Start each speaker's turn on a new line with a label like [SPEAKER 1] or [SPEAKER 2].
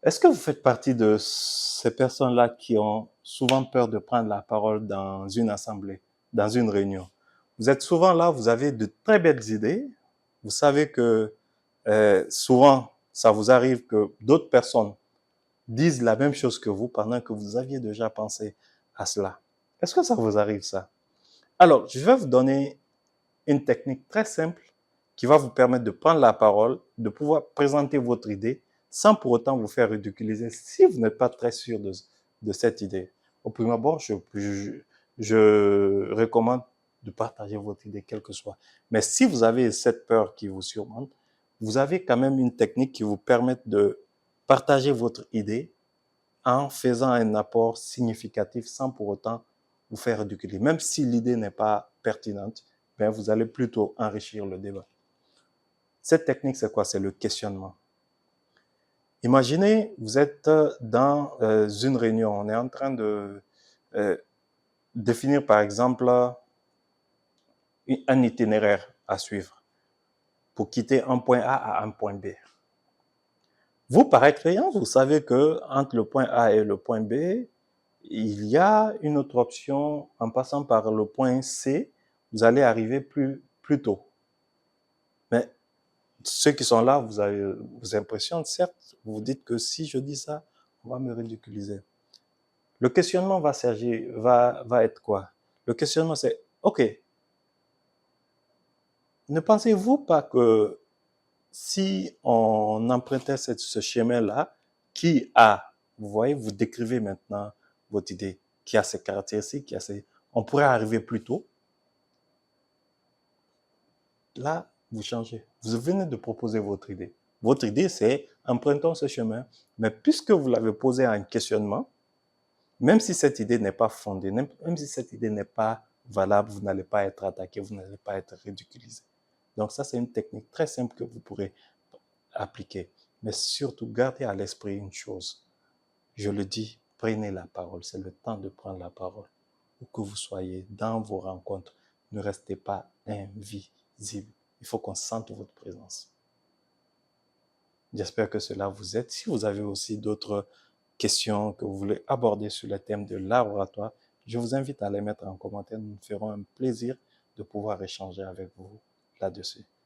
[SPEAKER 1] Est-ce que vous faites partie de ces personnes-là qui ont souvent peur de prendre la parole dans une assemblée, dans une réunion? Vous êtes souvent là, vous avez de très belles idées. Vous savez que souvent, ça vous arrive que d'autres personnes disent la même chose que vous pendant que vous aviez déjà pensé à cela. Est-ce que ça vous arrive ça? Alors, je vais vous donner une technique très simple qui va vous permettre de prendre la parole, de pouvoir présenter votre idée sans pour autant vous faire ridiculiser si vous n'êtes pas très sûr de cette idée. Au premier abord, je recommande de partager votre idée, quelle que soit. Mais si vous avez cette peur qui vous surmonte, vous avez quand même une technique qui vous permet de partager votre idée en faisant un apport significatif sans pour autant vous faire ridiculiser. Même si l'idée n'est pas pertinente, ben vous allez plutôt enrichir le débat. Cette technique, c'est quoi? C'est le questionnement. Imaginez, vous êtes dans une réunion, on est en train de définir par exemple un itinéraire à suivre pour quitter un point A à un point B. Vous, par expérience, vous savez que entre le point A et le point B, il y a une autre option en passant par le point C, vous allez arriver plus tôt. Mais ceux qui sont là, vous avez vos impressions, certes, vous vous dites que si je dis ça, on va me ridiculiser. Le questionnement va être quoi? Le questionnement, c'est, OK, ne pensez-vous pas que si on empruntait ce chemin-là, qui a, vous voyez, vous décrivez maintenant votre idée, qui a ses caractéristiques, on pourrait arriver plus tôt. Là, vous changez. Vous venez de proposer votre idée. Votre idée, c'est empruntons ce chemin. Mais puisque vous l'avez posé en questionnement, même si cette idée n'est pas fondée, même si cette idée n'est pas valable, vous n'allez pas être attaqué, vous n'allez pas être ridiculisé. Donc ça, c'est une technique très simple que vous pourrez appliquer. Mais surtout, gardez à l'esprit une chose. Je le dis, prenez la parole. C'est le temps de prendre la parole. Où que vous soyez dans vos rencontres, ne restez pas invisible. Il faut qu'on sente votre présence. J'espère que cela vous aide. Si vous avez aussi d'autres questions que vous voulez aborder sur le thème de l'art oratoire, je vous invite à les mettre en commentaire. Nous nous ferons un plaisir de pouvoir échanger avec vous là-dessus.